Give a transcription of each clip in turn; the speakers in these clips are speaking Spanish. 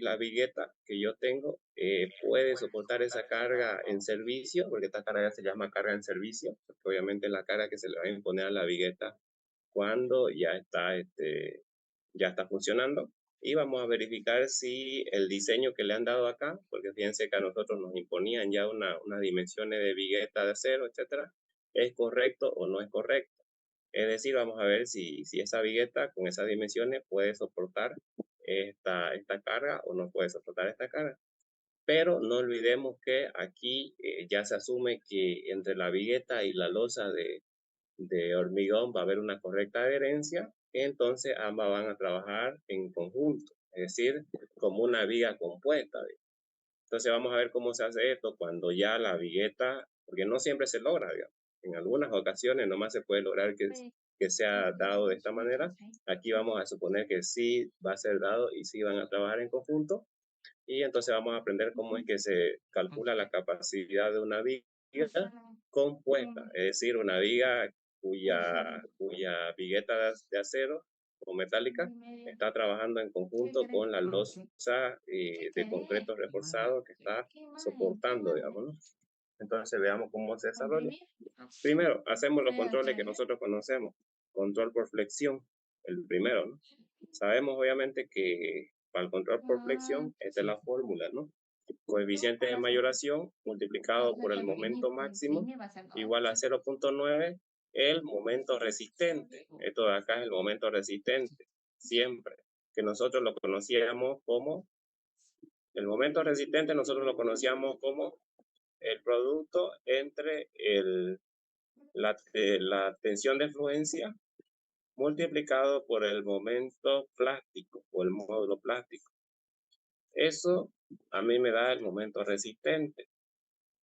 la vigueta que yo tengo puede soportar esa carga en servicio, porque esta carga se llama carga en servicio, porque obviamente es la carga que se le va a imponer a la vigueta cuando ya está funcionando. Y vamos a verificar si el diseño que le han dado acá, porque fíjense que a nosotros nos imponían ya unas dimensiones de vigueta de acero, etcétera, es correcto o no es correcto. Es decir, vamos a ver si esa vigueta con esas dimensiones puede soportar esta carga o no puede soportar esta carga. Pero no olvidemos que aquí ya se asume que entre la vigueta y la losa de hormigón va a haber una correcta adherencia, entonces ambas van a trabajar en conjunto, es decir, como una viga compuesta. Entonces vamos a ver cómo se hace esto cuando ya la vigueta, porque no siempre se logra, digamos. En algunas ocasiones nomás se puede lograr que sea dado de esta manera. Aquí vamos a suponer que sí va a ser dado y sí van a trabajar en conjunto. Y entonces vamos a aprender cómo es que se calcula la capacidad de una viga compuesta, es decir, una viga cuya vigueta de acero o metálica está trabajando en conjunto con la losa de concreto reforzado que está soportando, digamos, ¿no? Entonces veamos cómo se desarrolla. Primero, hacemos los controles que nosotros conocemos. Control por flexión, el primero, ¿no? Sabemos obviamente que para el control por flexión, esta es la fórmula, ¿no? Coeficiente de mayoración multiplicado por el momento máximo igual a 0,9 el momento resistente. Esto de acá es el momento resistente, siempre. Que nosotros lo conocíamos como, el momento resistente nosotros lo conocíamos como el producto entre la tensión de fluencia multiplicado por el momento plástico o el módulo plástico. Eso a mí me da el momento resistente.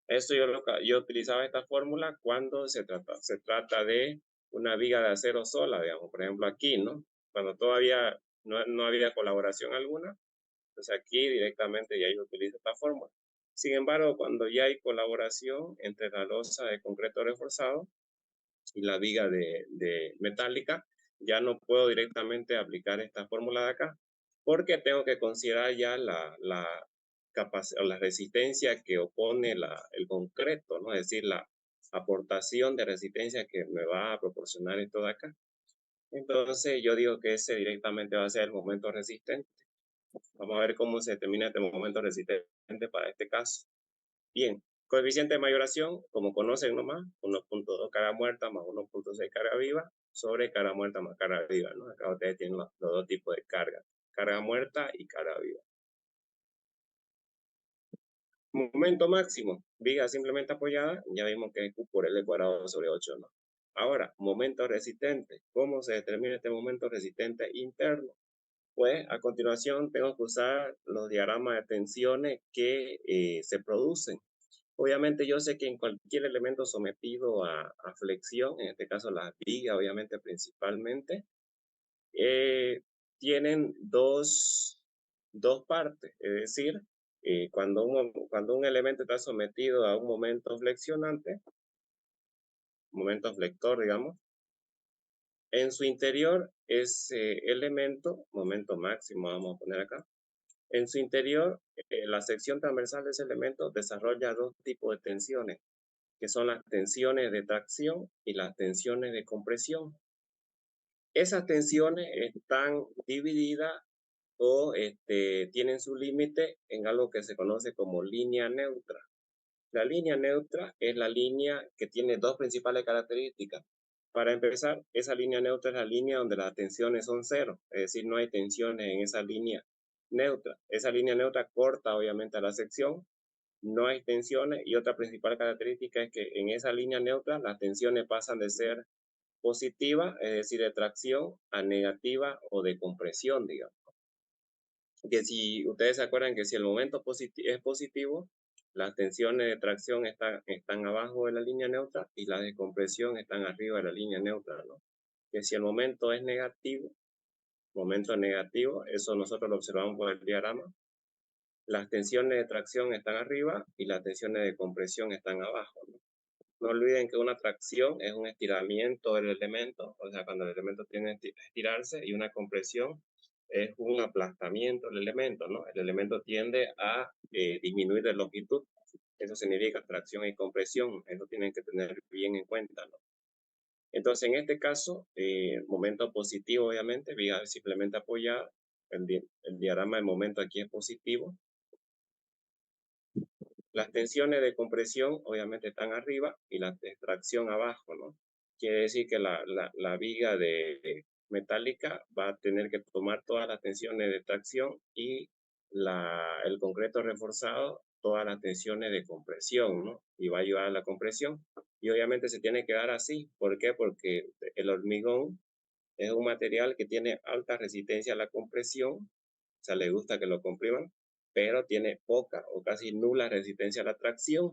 Eso yo utilizaba esta fórmula cuando se trata de una viga de acero sola, digamos, por ejemplo aquí, ¿no? Cuando todavía no había colaboración alguna, pues aquí directamente ya yo utilizo esta fórmula. Sin embargo, cuando ya hay colaboración entre la losa de concreto reforzado y la viga de metálica, ya no puedo directamente aplicar esta fórmula de acá, porque tengo que considerar ya la capacidad o la resistencia que opone el concreto, ¿no? Es decir, la aportación de resistencia que me va a proporcionar esto de acá. Entonces, yo digo que ese directamente va a ser el momento resistente. Vamos a ver cómo se determina este momento resistente para este caso. Bien, coeficiente de mayoración, como conocen nomás, 1,2 carga muerta más 1,6 carga viva sobre carga muerta más carga viva, ¿no? Acá ustedes tienen los dos tipos de carga muerta y carga viva. Momento máximo, viga simplemente apoyada, ya vimos que es Q por L cuadrado sobre 8, ¿no? Ahora, momento resistente. ¿Cómo se determina este momento resistente interno? Pues a continuación tengo que usar los diagramas de tensiones que se producen. Obviamente yo sé que en cualquier elemento sometido a flexión, en este caso las vigas, obviamente principalmente, eh, tienen dos partes. Es decir, cuando un elemento está sometido a un momento flexionante, momento flector, digamos, en su interior ese elemento, momento máximo, vamos a poner acá, en su interior, la sección transversal de ese elemento desarrolla dos tipos de tensiones, que son las tensiones de tracción y las tensiones de compresión. Esas tensiones están divididas o tienen su límite en algo que se conoce como línea neutra. La línea neutra es la línea que tiene dos principales características. Para empezar, esa línea neutra es la línea donde las tensiones son cero, es decir, no hay tensiones en esa línea neutra. Esa línea neutra corta obviamente a la sección, no hay tensiones y otra principal característica es que en esa línea neutra las tensiones pasan de ser positivas, es decir, de tracción, a negativa o de compresión, digamos. Que si ustedes se acuerdan que si el momento es positivo, las tensiones de tracción están abajo de la línea neutra y las de compresión están arriba de la línea neutra, ¿no? Que si el momento negativo, eso nosotros lo observamos por el diagrama, las tensiones de tracción están arriba y las tensiones de compresión están abajo, ¿no? No olviden que una tracción es un estiramiento del elemento, o sea, cuando el elemento tiene que estirarse, y una compresión es un aplastamiento del elemento, ¿no? El elemento tiende a disminuir de longitud. Eso significa tracción y compresión. Eso tienen que tener bien en cuenta, ¿no? Entonces, en este caso, momento positivo, obviamente, viga simplemente apoyada. El diagrama de momento aquí es positivo. Las tensiones de compresión, obviamente, están arriba y la de tracción abajo, ¿no? Quiere decir que la viga metálica va a tener que tomar todas las tensiones de tracción y el concreto reforzado todas las tensiones de compresión, ¿no? Y va a ayudar a la compresión. Y obviamente se tiene que dar así. ¿Por qué? Porque el hormigón es un material que tiene alta resistencia a la compresión, o sea, le gusta que lo compriman, pero tiene poca o casi nula resistencia a la tracción.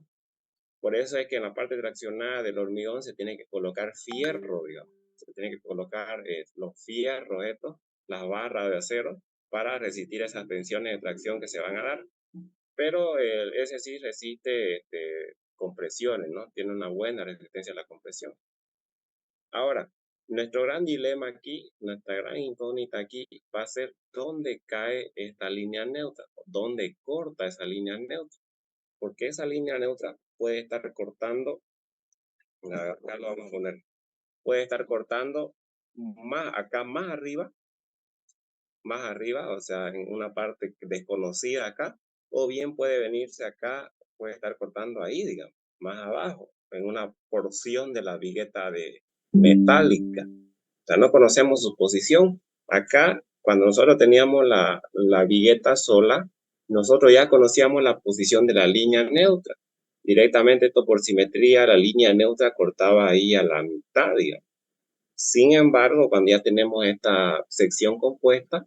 Por eso es que en la parte traccionada del hormigón se tiene que colocar fierro, digamos. Se tiene que colocar los fierros estos, las barras de acero, para resistir esas tensiones de tracción que se van a dar. Pero ese sí resiste compresiones, ¿no? Tiene una buena resistencia a la compresión. Ahora, nuestro gran dilema aquí, nuestra gran incógnita aquí va a ser dónde cae esta línea neutra, dónde corta esa línea neutra, porque esa línea neutra puede estar cortando, acá lo vamos a poner, puede estar cortando acá más arriba, o sea, en una parte desconocida acá, o bien puede venirse acá, puede estar cortando ahí, digamos, más abajo, en una porción de la vigueta metálica. O sea, no conocemos su posición. Acá, cuando nosotros teníamos la vigueta sola, nosotros ya conocíamos la posición de la línea neutra. Directamente esto por simetría, la línea neutra cortaba ahí a la mitad, digamos. Sin embargo, cuando ya tenemos esta sección compuesta,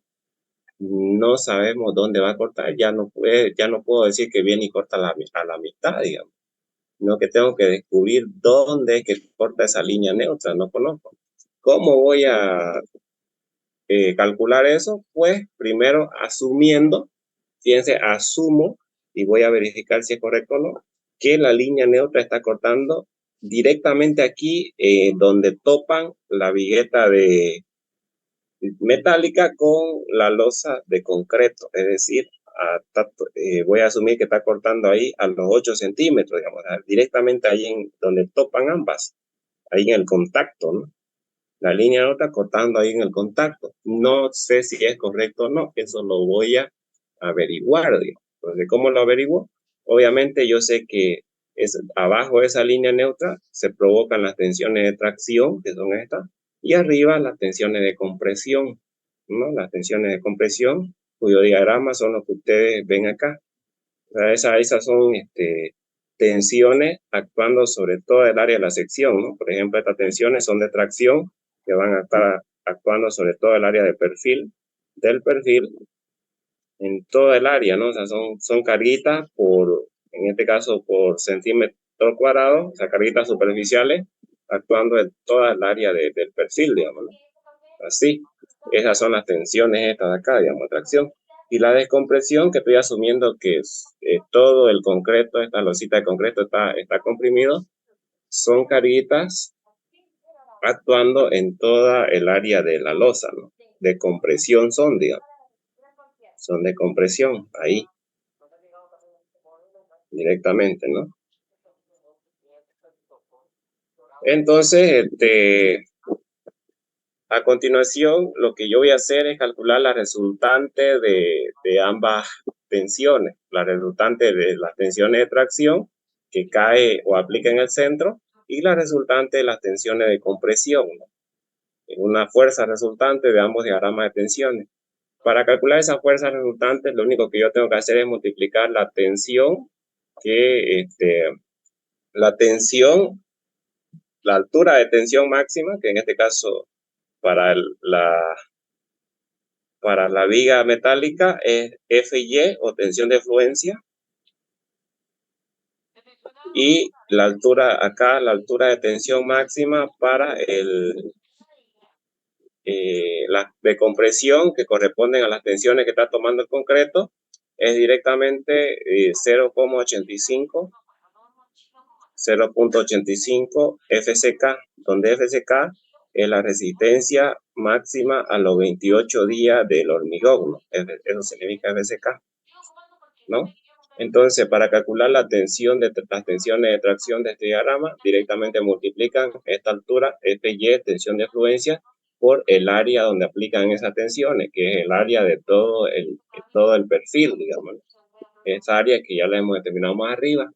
no sabemos dónde va a cortar. Ya no puedo decir que viene y corta a la mitad, digamos. No, que tengo que descubrir dónde es que corta esa línea neutra, no conozco. ¿Cómo voy a calcular eso? Pues primero asumiendo, fíjense, asumo y voy a verificar si es correcto o no, que la línea neutra está cortando directamente aquí donde topan la vigueta metálica con la losa de concreto, es decir, voy a asumir que está cortando ahí a los 8 centímetros, digamos, directamente ahí en donde topan ambas, ahí en el contacto, ¿no? La línea neutra cortando ahí en el contacto. No sé si es correcto o no, eso lo voy a averiguar, digamos. Entonces, ¿cómo lo averiguo? Obviamente yo sé que abajo de esa línea neutra se provocan las tensiones de tracción, que son estas, y arriba las tensiones de compresión, ¿no? Las tensiones de compresión, cuyo diagrama son los que ustedes ven acá. O sea, esas son tensiones actuando sobre todo el área de la sección, ¿no? Por ejemplo, estas tensiones son de tracción que van a estar actuando sobre todo el área de perfil, del perfil en toda el área, ¿no? O sea, son carguitas en este caso, por centímetro cuadrado, o sea, carguitas superficiales actuando en toda el área del perfil, digamos, ¿no? Así, esas son las tensiones estas de acá, digamos, tracción. Y la descompresión, que estoy asumiendo que todo el concreto, esta losita de concreto está comprimido, son carguitas actuando en toda el área de la losa, ¿no? De compresión son, digamos. Son de compresión, ahí, directamente, ¿no? Entonces, a continuación, lo que yo voy a hacer es calcular la resultante de ambas tensiones, la resultante de las tensiones de tracción que cae o aplica en el centro y la resultante de las tensiones de compresión, ¿no? Una fuerza resultante de ambos diagramas de tensiones. Para calcular esa fuerza resultante, lo único que yo tengo que hacer es multiplicar la tensión, la tensión, la altura de tensión máxima, que en este caso para para la viga metálica es Fy o tensión de fluencia, y la altura acá, la altura de tensión máxima para la de compresión, que corresponden a las tensiones que está tomando el concreto, es directamente 0,85 FCK, donde FCK es la resistencia máxima a los 28 días del hormigón, ¿no? Eso significa FSK, ¿no? Entonces, para calcular las tensiones de tracción de este diagrama, directamente multiplican esta altura, Y, tensión de fluencia, por el área donde aplican esas tensiones, que es el área de todo el perfil, digamos. Esa área que ya la hemos determinado más arriba.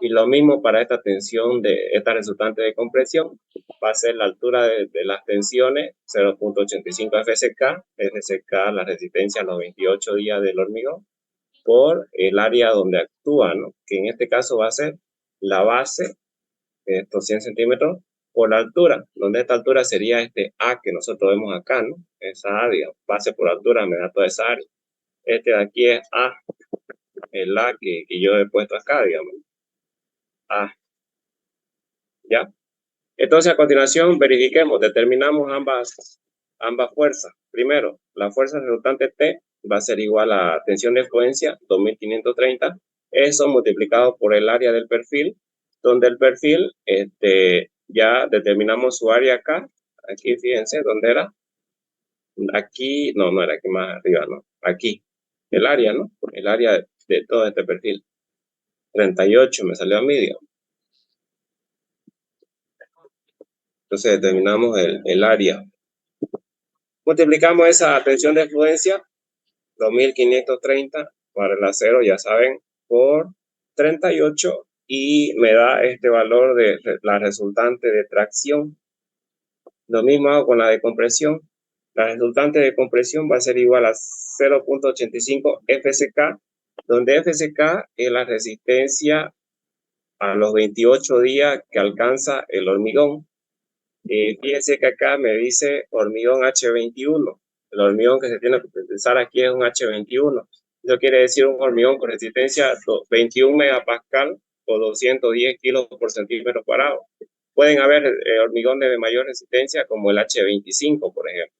Y lo mismo para esta tensión de esta resultante de compresión, va a ser la altura de las tensiones, 0.85 FSK, la resistencia a los 28 días del hormigón, por el área donde actúa, ¿no? Que en este caso va a ser la base, estos 100 centímetros, por la altura, donde esta altura sería este A que nosotros vemos acá, ¿no? Esa área, base por altura, me da toda esa área. Este de aquí es A, el A que yo he puesto acá, digamos. A, ¿ya? Entonces, a continuación, verifiquemos, determinamos ambas fuerzas. Primero, la fuerza resultante T va a ser igual a tensión de fluencia, 2530, eso multiplicado por el área del perfil, donde el perfil, ya determinamos su área acá, aquí fíjense, ¿dónde era? Aquí, no era aquí más arriba, ¿no? Aquí, el área, ¿no? El área de todo este perfil. 38 me salió a mí, digamos. Entonces determinamos el área. Multiplicamos esa tensión de fluencia, 2530 para el acero, ya saben, por 38 y me da este valor de la resultante de tracción. Lo mismo hago con la de compresión. La resultante de compresión va a ser igual a 0.85 FSK, donde FSK es la resistencia a los 28 días que alcanza el hormigón. Fíjense que acá me dice hormigón H21. El hormigón que se tiene que utilizar aquí es un H21. Eso quiere decir un hormigón con resistencia 21 megapascal o 210 kilos por centímetro cuadrado. Pueden haber hormigón de mayor resistencia como el H25, por ejemplo,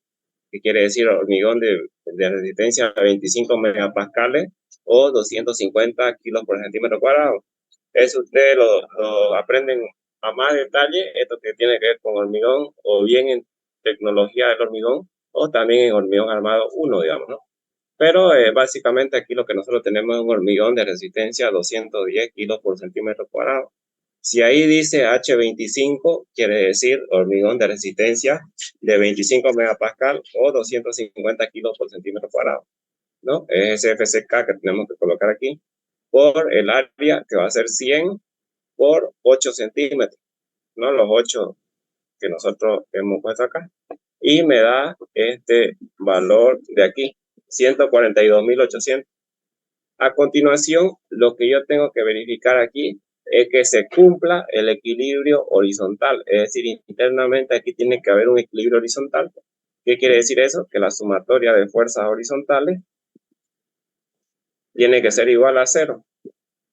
que quiere decir hormigón de resistencia a 25 megapascales o 250 kilos por centímetro cuadrado. Eso ustedes lo aprenden a más detalle, esto que tiene que ver con hormigón, o bien en tecnología del hormigón, o también en hormigón armado 1, digamos, ¿no? Pero básicamente aquí lo que nosotros tenemos es un hormigón de resistencia a 210 kilos por centímetro cuadrado. Si ahí dice H25, quiere decir hormigón de resistencia de 25 megapascal o 250 kilos por centímetro cuadrado, ¿no? Es ese FCK que tenemos que colocar aquí por el área que va a ser 100 por 8 centímetros, ¿no? Los 8 que nosotros hemos puesto acá. Y me da este valor de aquí, 142.800. A continuación, lo que yo tengo que verificar aquí es que se cumpla el equilibrio horizontal. Es decir, internamente aquí tiene que haber un equilibrio horizontal. ¿Qué quiere decir eso? Que la sumatoria de fuerzas horizontales tiene que ser igual a 0.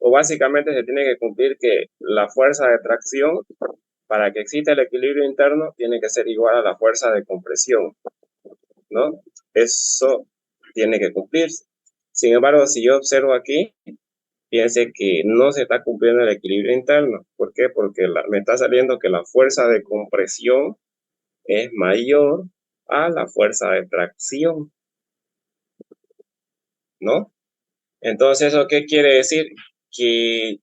O básicamente se tiene que cumplir que la fuerza de tracción, para que exista el equilibrio interno, tiene que ser igual a la fuerza de compresión, ¿no? Eso tiene que cumplirse. Sin embargo, si yo observo aquí, fíjense que no se está cumpliendo el equilibrio interno. ¿Por qué? Porque me está saliendo que la fuerza de compresión es mayor a la fuerza de tracción, ¿no? Entonces, ¿eso qué quiere decir? Que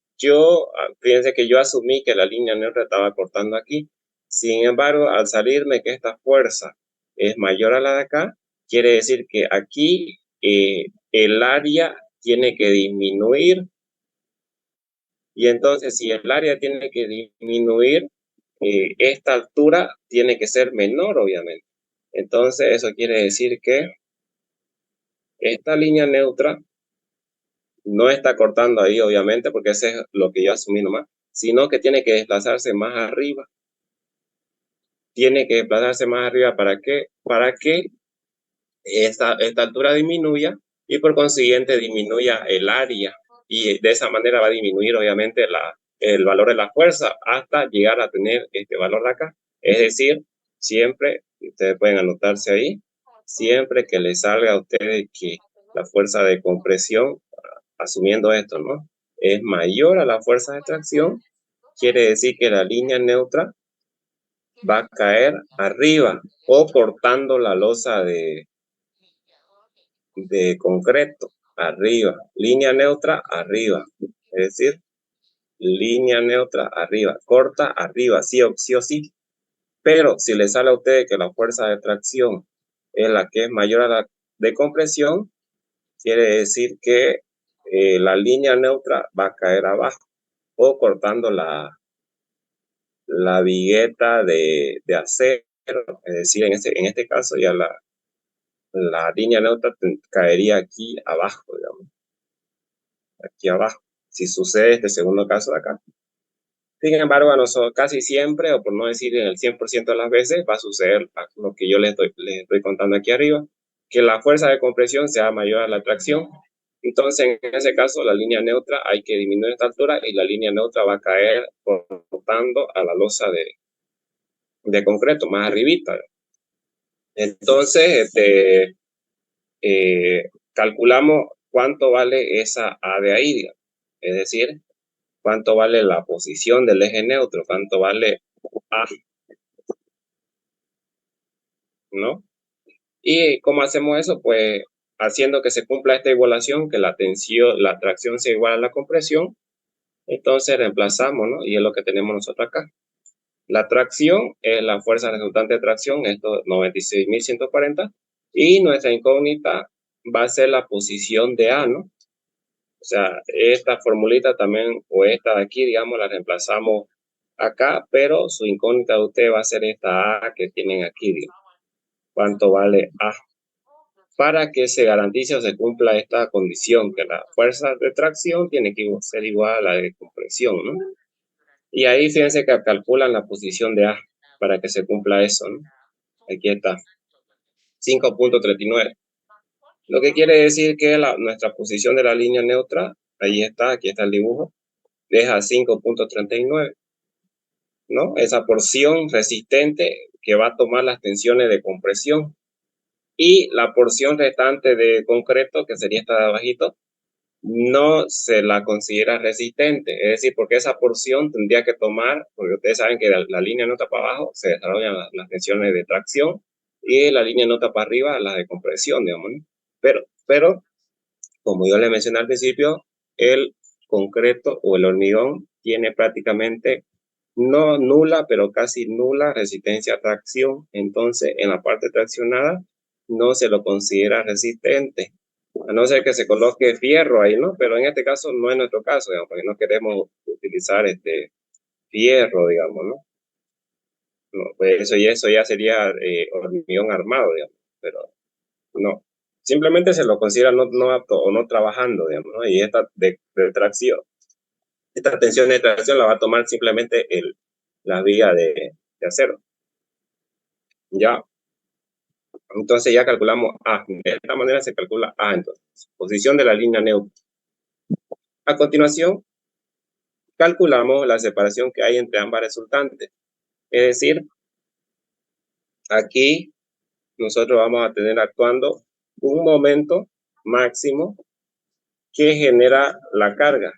fíjense que yo asumí que la línea neutra estaba cortando aquí. Sin embargo, al salirme que esta fuerza es mayor a la de acá, quiere decir que aquí el área tiene que disminuir. Y entonces, si el área tiene que disminuir, esta altura tiene que ser menor, obviamente. Entonces, eso quiere decir que esta línea neutra no está cortando ahí, obviamente, porque ese es lo que yo asumí nomás, sino que tiene que desplazarse más arriba. Tiene que desplazarse más arriba, ¿para qué? Para que esta altura disminuya y por consiguiente disminuya el área. Y de esa manera va a disminuir, obviamente, el valor de la fuerza hasta llegar a tener este valor de acá. Es decir, siempre, ustedes pueden anotarse ahí, siempre que les salga a ustedes que la fuerza de compresión, asumiendo esto, ¿no?, es mayor a la fuerza de tracción, quiere decir que la línea neutra va a caer arriba o cortando la losa de concreto arriba. Línea neutra arriba. Es decir, línea neutra arriba. Corta arriba, sí o sí. Pero si le sale a usted que la fuerza de tracción es la que es mayor a la de compresión, quiere decir que la línea neutra va a caer abajo o cortando la vigueta de acero. Es decir, en este caso ya la línea neutra caería aquí abajo, digamos, aquí abajo, si sucede este segundo caso de acá. Sin embargo, a nosotros casi siempre, o por no decir en el 100% de las veces, va a suceder lo que yo les estoy contando aquí arriba, que la fuerza de compresión sea mayor a la tracción. Entonces, en ese caso, la línea neutra hay que disminuir esta altura y la línea neutra va a caer cortando a la losa de concreto, más arribita. Entonces, calculamos cuánto vale esa A de ahí, digamos. Es decir, cuánto vale la posición del eje neutro, cuánto vale A, ¿no? ¿Y cómo hacemos eso? Pues haciendo que se cumpla esta igualación, que la tracción sea igual a la compresión, entonces reemplazamos, ¿no? Y es lo que tenemos nosotros acá. La tracción es la fuerza resultante de tracción, esto 96.140, y nuestra incógnita va a ser la posición de A, ¿no? O sea, esta formulita también, o esta de aquí, digamos, la reemplazamos acá, pero su incógnita de usted va a ser esta A que tienen aquí, digamos. ¿Cuánto vale A? Para que se garantice o se cumpla esta condición, que la fuerza de tracción tiene que ser igual a la de compresión, ¿no? Y ahí fíjense que calculan la posición de A para que se cumpla eso, ¿no? Aquí está, 5.39. Lo que quiere decir que nuestra posición de la línea neutra, ahí está, aquí está el dibujo, deja 5.39, ¿no? Esa porción resistente que va a tomar las tensiones de compresión. Y la porción restante de concreto, que sería esta de abajito, no se la considera resistente. Es decir, porque esa porción tendría que tomar, porque ustedes saben que la línea nota para abajo se desarrollan las tensiones de tracción y la línea nota para arriba las de compresión, digamos, ¿no? Pero, como yo le mencioné al principio, el concreto o el hormigón tiene prácticamente no nula, pero casi nula resistencia a tracción. Entonces, en la parte traccionada no se lo considera resistente, a no ser que se coloque fierro ahí, ¿no? Pero en este caso no es nuestro caso, digamos, porque no queremos utilizar fierro, digamos, ¿no? No, pues eso ya sería hormigón armado, digamos, pero no. Simplemente se lo considera no apto o no trabajando, digamos, ¿no? Y esta de tracción, esta tensión de tracción la va a tomar simplemente la viga de acero. Ya, entonces ya calculamos A. De esta manera se calcula A, entonces. Posición de la línea neutra. A continuación, calculamos la separación que hay entre ambas resultantes. Es decir, aquí nosotros vamos a tener actuando un momento máximo que genera la carga.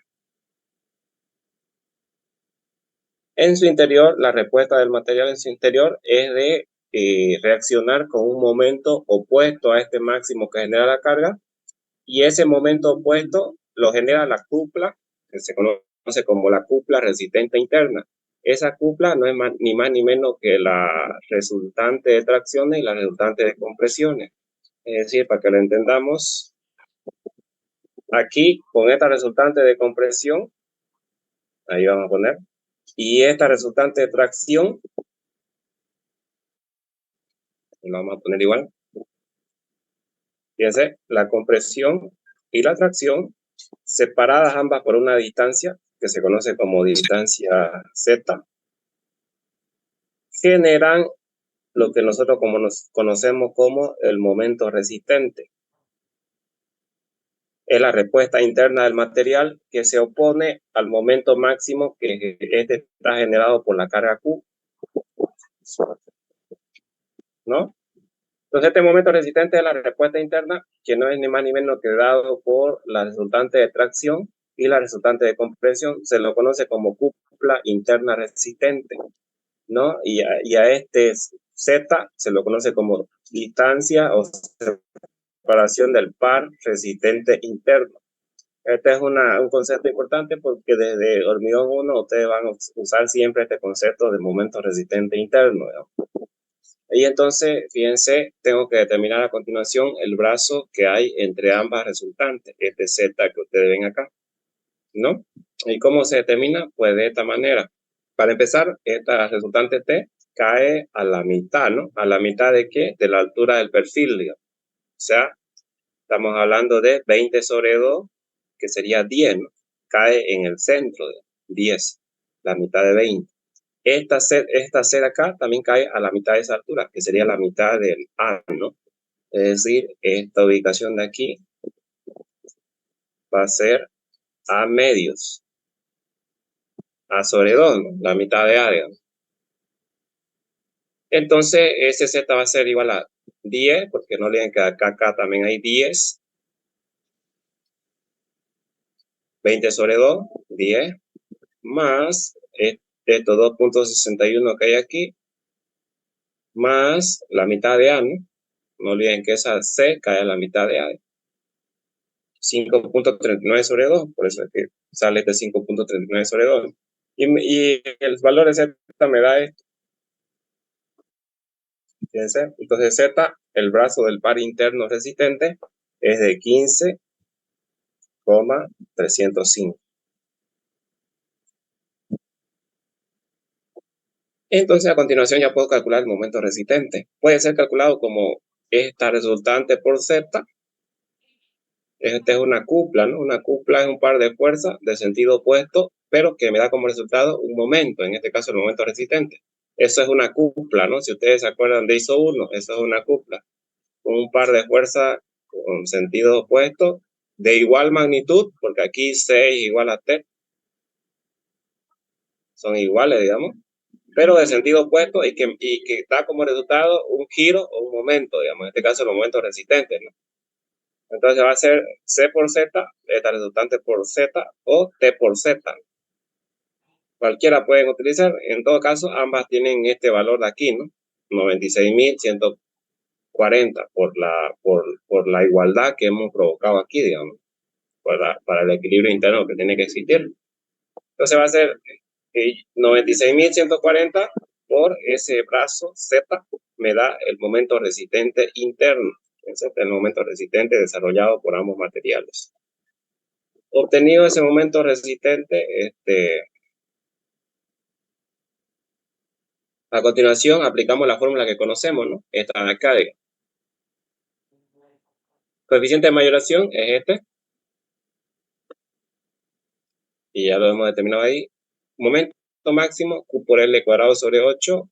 En su interior, la respuesta del material en su interior es de reaccionar con un momento opuesto a este máximo que genera la carga, y ese momento opuesto lo genera la cupla, que se conoce como la cupla resistente interna. Esa cupla no es ni más ni menos que la resultante de tracciones y la resultante de compresiones. Es decir, para que lo entendamos, aquí con esta resultante de compresión, ahí vamos a poner, y esta resultante de tracción, lo vamos a poner igual. Fíjense, la compresión y la tracción, separadas ambas por una distancia que se conoce como distancia Z, generan lo que nosotros nos conocemos como el momento resistente. Es la respuesta interna del material que se opone al momento máximo que está generado por la carga Q, ¿no? Entonces, este momento resistente es la respuesta interna, que no es ni más ni menos que dado por la resultante de tracción y la resultante de compresión. Se lo conoce como cúpula interna resistente. ¿no? Y a este Z se lo conoce como distancia o separación del par resistente interno. Este es un concepto importante porque desde hormigón 1 ustedes van a usar siempre este concepto de momento resistente interno, ¿no? Y entonces, fíjense, tengo que determinar a continuación el brazo que hay entre ambas resultantes, este Z que ustedes ven acá, ¿no? ¿Y cómo se determina? Pues de esta manera. Para empezar, esta resultante T cae a la mitad, ¿no? ¿A la mitad de qué? De la altura del perfil, digamos. O sea, estamos hablando de 20 sobre 2, que sería 10, ¿no? Cae en el centro de 10, la mitad de 20. Esta C de acá también cae a la mitad de esa altura, que sería la mitad del A, ¿no? Es decir, esta ubicación de aquí va a ser A medios, A sobre 2, ¿no? La mitad de A, digamos. Entonces, ese Z va a ser igual a 10, porque no olviden que acá también hay 10. 20 sobre 2, 10, más estos 2.61 que hay aquí, más la mitad de A, ¿no? No olviden que esa C cae a la mitad de A. 5.39 sobre 2, por eso es que sale de 5.39 sobre 2. Y el valor de Z me da esto. Fíjense, entonces Z, el brazo del par interno resistente, es de 15,305. Entonces, a continuación ya puedo calcular el momento resistente. Puede ser calculado como esta resultante por Z. Esta es una cupla, ¿no? Una cupla es un par de fuerzas de sentido opuesto, pero que me da como resultado un momento, en este caso el momento resistente. Eso es una cupla, ¿no? Si ustedes se acuerdan de ISO 1, eso es una cupla. Un par de fuerzas con sentido opuesto de igual magnitud, porque aquí C es igual a T, son iguales, digamos, pero de sentido opuesto y que da como resultado un giro o un momento, digamos, en este caso el momento resistente, ¿no? Entonces va a ser C por Z, esta resultante por Z o T por Z. Cualquiera pueden utilizar, en todo caso ambas tienen este valor de aquí, ¿no? 96.140 por la igualdad que hemos provocado aquí, digamos, para el equilibrio interno que tiene que existir. Entonces va a ser 96.140 por ese brazo Z me da el momento resistente interno. Ese es el momento resistente desarrollado por ambos materiales. Obtenido ese momento resistente, a continuación aplicamos la fórmula que conocemos, ¿no? Esta de acá. Coeficiente de mayoración es este. Y ya lo hemos determinado ahí. Momento máximo, Q por L cuadrado sobre 8,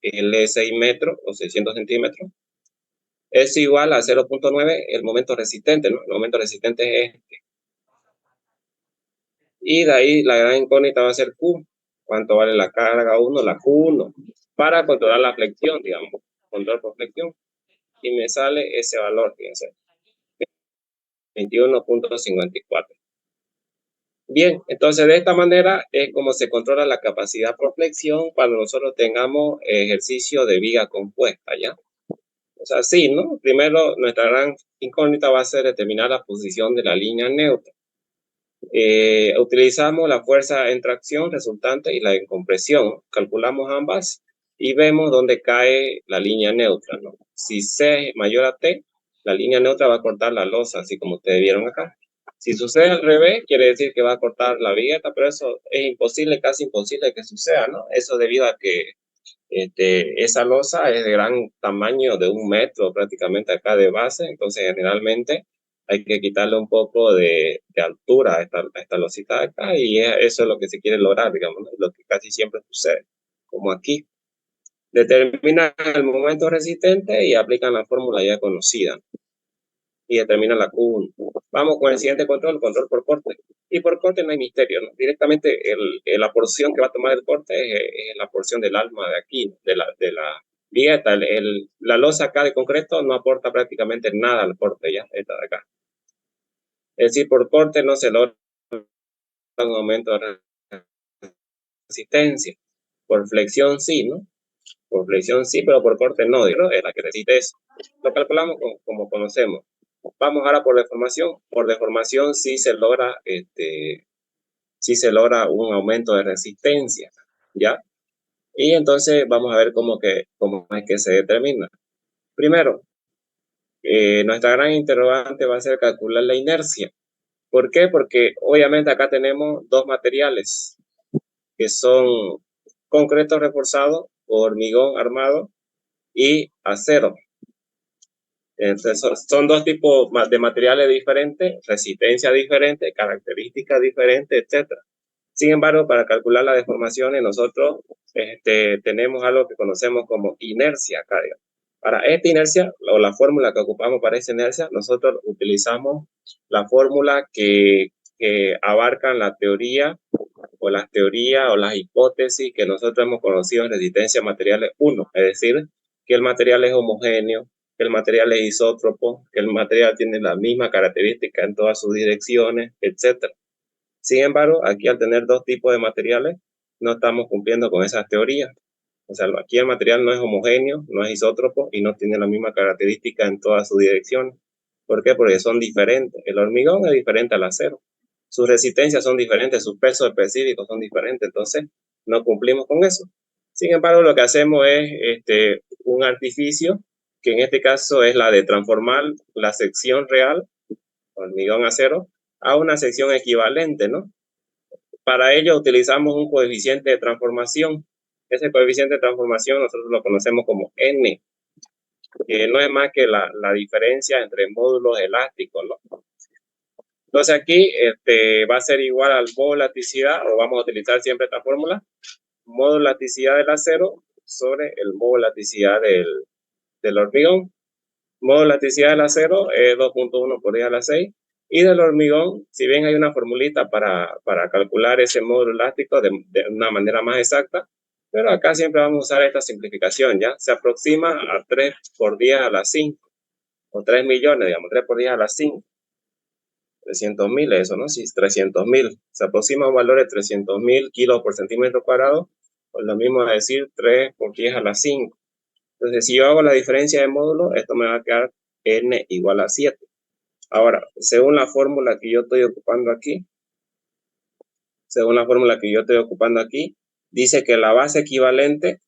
L es 6 metros o 600 centímetros. Es igual a 0.9 el momento resistente, ¿no? El momento resistente es este. Y de ahí la gran incógnita va a ser Q. ¿Cuánto vale la carga 1? La Q1. Para controlar la flexión, digamos. Control por flexión. Y me sale ese valor, fíjense. 21.54. Bien, entonces de esta manera es como se controla la capacidad por flexión cuando nosotros tengamos ejercicio de viga compuesta, ¿ya? O sea, sí, ¿no? Primero, nuestra gran incógnita va a ser determinar la posición de la línea neutra. Utilizamos la fuerza en tracción resultante y la en compresión. Calculamos ambas y vemos dónde cae la línea neutra, ¿no? Si C es mayor a T, la línea neutra va a cortar la losa, así como ustedes vieron acá. Si sucede al revés, quiere decir que va a cortar la vigueta, pero eso es imposible, casi imposible que suceda, ¿no? Eso debido a que esa losa es de gran tamaño, de 1 metro prácticamente acá de base, entonces generalmente hay que quitarle un poco de altura a esta losita de acá y eso es lo que se quiere lograr, digamos, ¿no? Lo que casi siempre sucede, como aquí. Determinan el momento resistente y aplican la fórmula ya conocida y determina la Q1. Vamos con el siguiente control, control por corte. Y por corte no hay misterio, ¿no? Directamente la porción que va a tomar el corte es la porción del alma de aquí, de la vieta. La losa acá de concreto no aporta prácticamente nada al corte, ya, esta de acá. Es decir, por corte no se logra un aumento de resistencia. Por flexión sí, ¿no? Por flexión sí, pero por corte no, ¿no? Es la que necesita eso. Lo calculamos como conocemos. Vamos ahora por deformación. Por deformación sí se logra, sí se logra un aumento de resistencia, ¿ya? Y entonces vamos a ver cómo es que se determina. Primero, nuestra gran interrogante va a ser calcular la inercia. ¿Por qué? Porque obviamente acá tenemos dos materiales que son concreto reforzado, hormigón armado y acero. Entonces son dos tipos de materiales diferentes, resistencia diferente, características diferentes, etcétera. Sin embargo, para calcular las deformaciones, nosotros tenemos algo que conocemos como inercia carga. Para esta inercia, o la fórmula que ocupamos para esa inercia, nosotros utilizamos la fórmula que abarcan la teoría o las teorías o las hipótesis que nosotros hemos conocido en resistencia a materiales 1, es decir, que el material es homogéneo, que el material es isótropo, que el material tiene la misma característica en todas sus direcciones, etc. Sin embargo, aquí al tener dos tipos de materiales, no estamos cumpliendo con esas teorías. O sea, aquí el material no es homogéneo, no es isótropo y no tiene la misma característica en todas sus direcciones. ¿Por qué? Porque son diferentes. El hormigón es diferente al acero. Sus resistencias son diferentes, sus pesos específicos son diferentes. Entonces, no cumplimos con eso. Sin embargo, lo que hacemos es un artificio, que en este caso es la de transformar la sección real, hormigón acero, a una sección equivalente, ¿no? Para ello utilizamos un coeficiente de transformación. Ese coeficiente de transformación nosotros lo conocemos como N, que no es más que la diferencia entre módulos elásticos, ¿no? Entonces aquí va a ser igual al modo elasticidad, o vamos a utilizar siempre esta fórmula, modo elasticidad del acero sobre el modo elasticidad del hormigón. Modo elasticidad del acero es 2.1 por 10 a la 6. Y del hormigón, si bien hay una formulita para calcular ese módulo elástico de una manera más exacta, pero acá siempre vamos a usar esta simplificación, ¿ya? Se aproxima a 3 por 10 a la 5, o 3 millones, digamos, 3 por 10 a la 5. 300.000 eso, ¿no? Sí, 300.000. Se aproxima a un valor de 300.000 kilos por centímetro cuadrado, pues lo mismo es decir 3 por 10 a la 5. Entonces, si yo hago la diferencia de módulos, esto me va a quedar n igual a 7. Ahora, según la fórmula que yo estoy ocupando aquí, dice que la base equivalente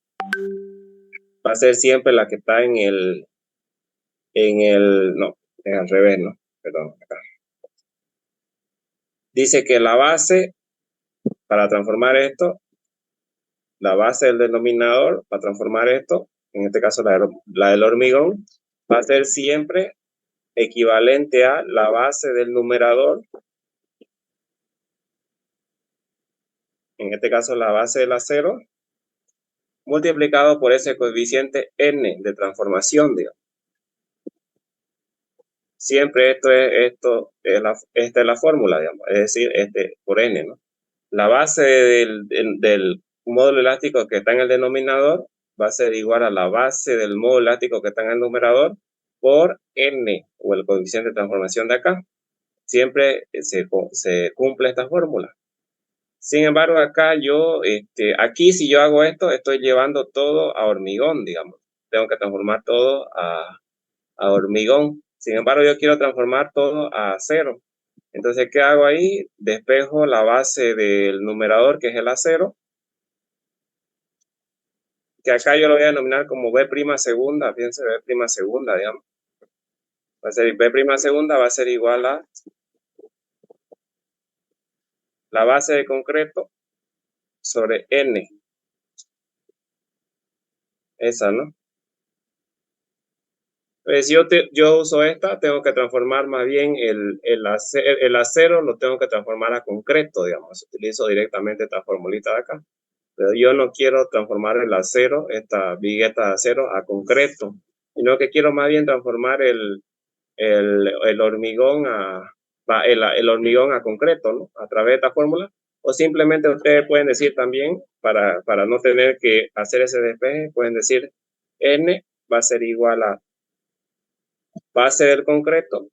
va a ser siempre la que está no, es al revés, ¿no? Perdón, acá. Dice que la base, para transformar esto, la base del denominador, para transformar esto, en este caso la del hormigón, va a ser siempre equivalente a la base del numerador, en este caso la base del acero, multiplicado por ese coeficiente n de transformación, digamos. Siempre esta es la fórmula, digamos, es decir, por n, ¿no? La base del módulo elástico que está en el denominador va a ser igual a la base del módulo elástico que está en el numerador por n, o el coeficiente de transformación de acá. Siempre se cumple esta fórmula. Sin embargo, acá aquí si yo hago esto, estoy llevando todo a hormigón, digamos. Tengo que transformar todo a hormigón. Sin embargo, yo quiero transformar todo a acero. Entonces, ¿qué hago ahí? Despejo la base del numerador, que es el acero, que acá yo lo voy a denominar como B' segunda, fíjense, B' segunda, digamos. Va a ser B' segunda va a ser igual a la base de concreto sobre N. Esa, ¿no? Pues si yo uso esta, tengo que transformar más bien el acero, lo tengo que transformar a concreto, digamos. Utilizo directamente esta formulita de acá. Pero yo no quiero transformar el acero, esta vigueta de acero, a concreto, sino que quiero más bien transformar el hormigón el hormigón a concreto, ¿no? A través de esta fórmula. O simplemente ustedes pueden decir también, para no tener que hacer ese despeje, pueden decir N va a ser igual a base del concreto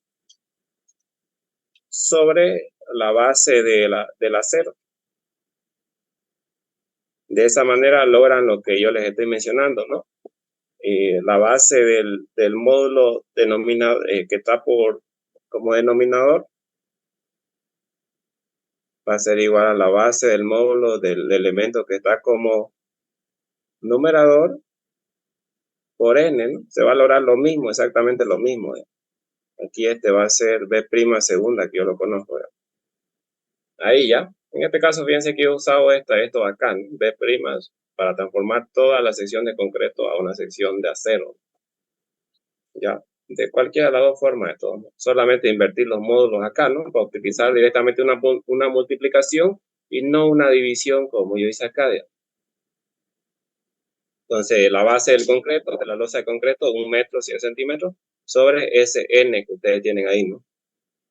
sobre la base del acero. De esa manera logran lo que yo les estoy mencionando, ¿no? La base del módulo denominado, que está como denominador va a ser igual a la base del módulo del elemento que está como numerador por n, ¿no? Se va a lograr lo mismo, exactamente lo mismo. Aquí este va a ser b' segunda, que yo lo conozco. Ahí ya. En este caso, fíjense que he usado esto acá, ¿no? B' para transformar toda la sección de concreto a una sección de acero. Ya. De cualquiera de las dos formas, de todo. Solamente invertir los módulos acá, ¿no? Para utilizar directamente una multiplicación y no una división como yo hice acá. Entonces, la base del concreto, de la losa de concreto, 1 metro, 100 centímetros, sobre ese N que ustedes tienen ahí, ¿no?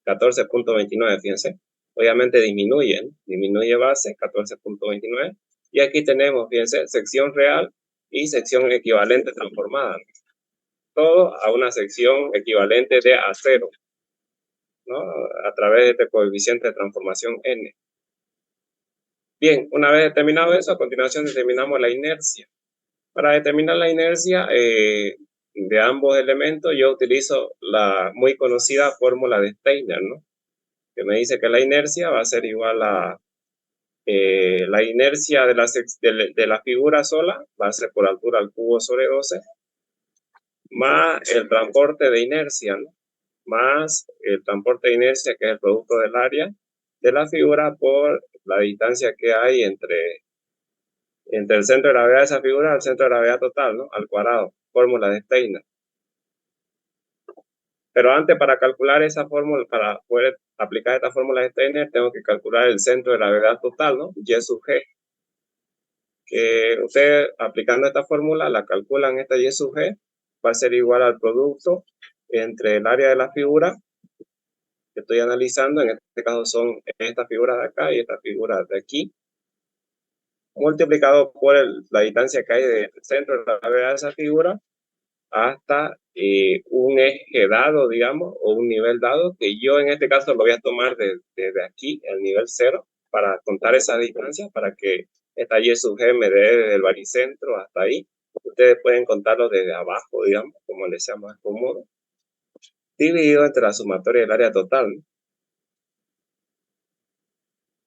14.29, fíjense. Obviamente disminuye base, 14.29. Y aquí tenemos, fíjense, sección real y sección equivalente transformada. Todo a una sección equivalente de A0, ¿no? A través de este coeficiente de transformación N. Bien, una vez determinado eso, a continuación determinamos la inercia. Para determinar la inercia de ambos elementos, yo utilizo la muy conocida fórmula de Steiner, ¿no? Que me dice que la inercia va a ser igual a la inercia de la figura sola, va a ser por altura al cubo sobre 12, más el transporte de inercia, ¿no? Más el transporte de inercia, que es el producto del área de la figura por la distancia que hay entre el centro de gravedad de esa figura al centro de gravedad total, ¿no? Al cuadrado, fórmula de Steiner. Pero antes, para calcular esa fórmula, para poder aplicar esta fórmula de Steiner, tengo que calcular el centro de gravedad total, ¿no? Y sub g. Que ustedes, aplicando esta fórmula, la calculan, esta Y sub g va a ser igual al producto entre el área de la figura que estoy analizando, en este caso son estas figuras de acá y estas figuras de aquí, multiplicado por la distancia que hay del centro de gravedad de esa figura hasta un eje dado, digamos, o un nivel dado, que yo en este caso lo voy a tomar desde aquí, el nivel 0, para contar esa distancia, para que esta Y sub g me dé desde el baricentro hasta ahí. Ustedes pueden contarlo desde abajo, digamos, como les sea más cómodo, dividido entre la sumatoria del área total, ¿no?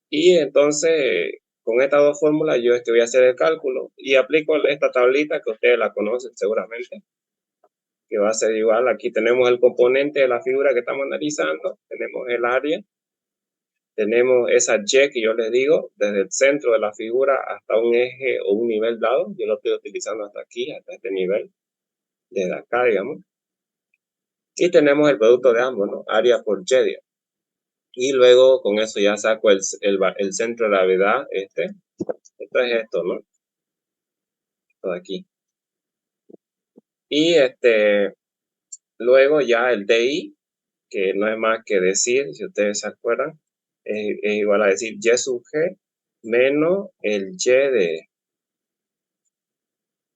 Y entonces, con estas dos fórmulas, yo voy a hacer el cálculo y aplico esta tablita que ustedes la conocen seguramente, que va a ser igual. Aquí tenemos el componente de la figura que estamos analizando, tenemos el área, tenemos esa Y que yo les digo, desde el centro de la figura hasta un eje o un nivel dado. Yo lo estoy utilizando hasta aquí, hasta este nivel, desde acá, digamos. Y tenemos el producto de ambos, ¿no? Área por Y, digamos. Y luego con eso ya saco el centro de gravedad, esto es esto, ¿no? Esto de aquí. Y luego ya el DI, que no es más que decir, si ustedes se acuerdan, es igual a decir Y sub G menos el Y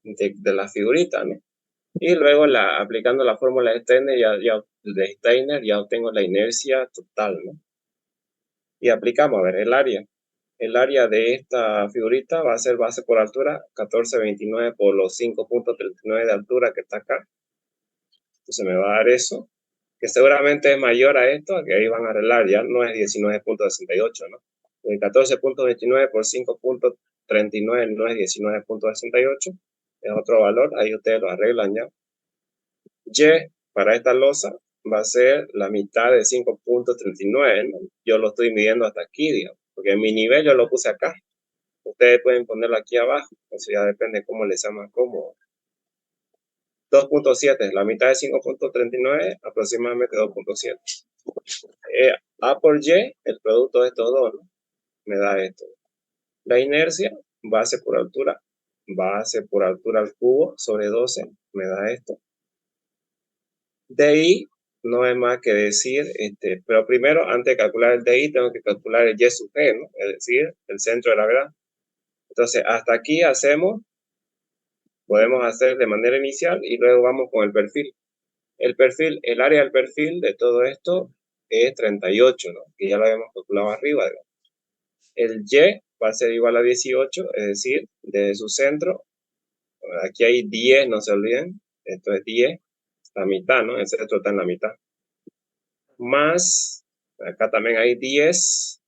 de la figurita, ¿no? Y luego aplicando la fórmula de Steiner ya obtengo la inercia total, ¿no? Y aplicamos, a ver, el área. El área de esta figurita va a ser base por altura 1429 por los 5.39 de altura que está acá. Entonces me va a dar eso, que seguramente es mayor a esto, que ahí van a arreglar, ya no es 19.68, ¿no? El 14.29 por 5.39 no es 19.68, es otro valor, ahí ustedes lo arreglan ya. Y para esta losa va a ser la mitad de 5.39, ¿no? Yo lo estoy midiendo hasta aquí, digamos, porque mi nivel yo lo puse acá. Ustedes pueden ponerlo aquí abajo, eso ya depende cómo les sea más cómodo. 2.7, la mitad de 5.39, aproximadamente 2.7. A por Y, el producto de estos dos, ¿no? Me da esto. La inercia, base por altura al cubo sobre 12, me da esto. DI no es más que decir, pero primero, antes de calcular el DI, tengo que calcular el Y sub G, ¿no? Es decir, el centro de gravedad. Entonces, hasta aquí podemos hacer de manera inicial y luego vamos con el perfil. El área del perfil de todo esto es 38, ¿no? Que ya lo habíamos calculado arriba, digamos. El Y va a ser igual a 18, es decir, desde su centro, aquí hay 10, no se olviden, esto es 10, la mitad, ¿no? El centro está en la mitad. Más, acá también hay 10,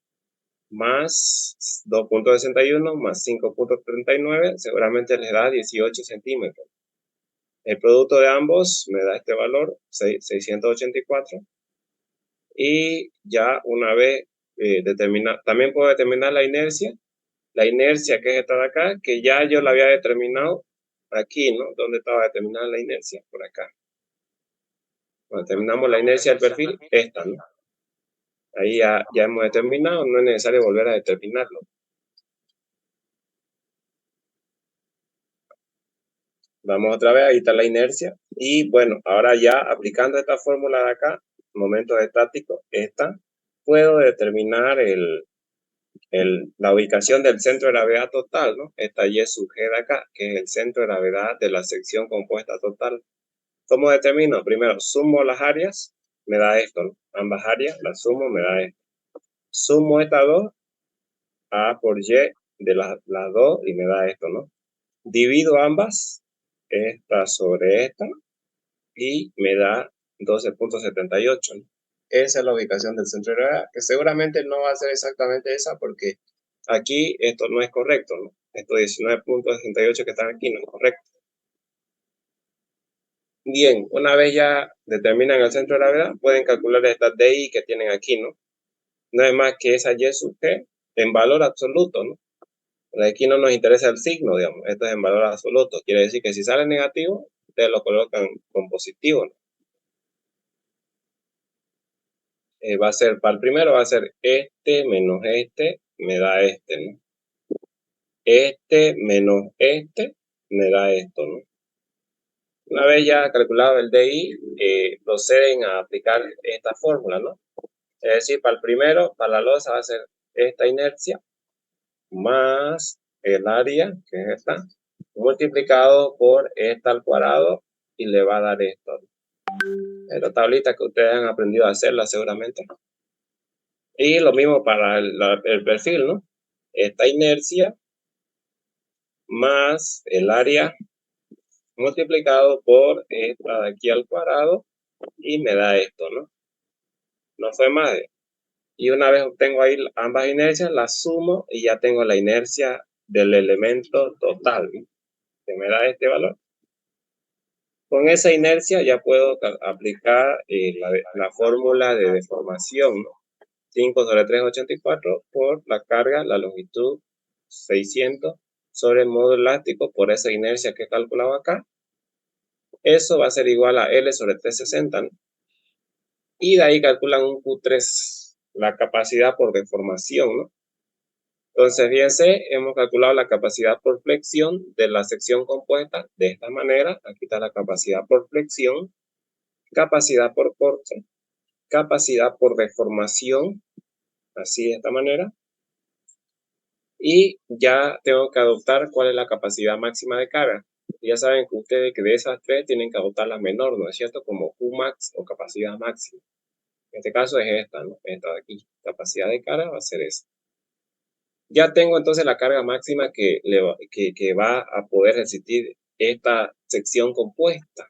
más 2.61, más 5.39, seguramente les da 18 centímetros. El producto de ambos me da este valor, 684. Y ya una vez determinada, también puedo determinar la inercia que es esta de acá, que ya yo la había determinado aquí, ¿no? ¿Dónde estaba determinada la inercia? Por acá. Cuando determinamos la inercia del perfil, esta, ¿no? Ahí ya hemos determinado, no es necesario volver a determinarlo. Vamos otra vez, ahí está la inercia. Y bueno, ahora ya aplicando esta fórmula de acá, momentos estáticos, esta, puedo determinar la ubicación del centro de gravedad total, ¿no? Esta Y sub G de acá, que es el centro de gravedad de la sección compuesta total. ¿Cómo determino? Primero, sumo las áreas, me da esto, ¿no? Ambas áreas, las sumo, me da esto. Sumo estas dos, A por Y de las dos, y me da esto, ¿no? Divido ambas, esta sobre esta, y me da 12.78, ¿no? Esa es la ubicación del centro de gravedad, que seguramente no va a ser exactamente esa, porque aquí esto no es correcto, ¿no? Estos 19.68 que están aquí no es correcto. Bien, una vez ya determinan el centro de gravedad, pueden calcular esta DI que tienen aquí, ¿no? No es más que esa Y sub G en valor absoluto, ¿no? Aquí no nos interesa el signo, digamos, esto es en valor absoluto. Quiere decir que si sale negativo, ustedes lo colocan con positivo, ¿no? Va a ser, para el primero va a ser este menos este, me da este, ¿no? Este menos este, me da esto, ¿no? Una vez ya calculado el DI, proceden a aplicar esta fórmula, ¿no? Es decir, para el primero, para la losa va a ser esta inercia más el área, que es esta, multiplicado por esta al cuadrado y le va a dar esto. Esta tablita que ustedes han aprendido a hacerla seguramente. Y lo mismo para el perfil, ¿no? Esta inercia más el área multiplicado por esta de aquí al cuadrado y me da esto, ¿no? No fue más. Y una vez obtengo ahí ambas inercias, las sumo y ya tengo la inercia del elemento total, ¿no? Que me da este valor. Con esa inercia ya puedo aplicar la fórmula de deformación, ¿no? 5 sobre 384 por la carga, la longitud 600 sobre el módulo elástico por esa inercia que he calculado acá. Eso va a ser igual a L sobre 360, ¿no? Y de ahí calculan un Q3, la capacidad por deformación, ¿no? Entonces, fíjense, hemos calculado la capacidad por flexión de la sección compuesta de esta manera. Aquí está la capacidad por flexión, capacidad por corte, capacidad por deformación, así de esta manera. Y ya tengo que adoptar cuál es la capacidad máxima de carga. Ya saben que ustedes que de esas tres tienen que adoptar la menor, ¿no es cierto? Como Qmax o capacidad máxima. En este caso es esta, ¿no? Esta de aquí. Capacidad de carga va a ser esa. Ya tengo entonces la carga máxima que va a poder resistir esta sección compuesta.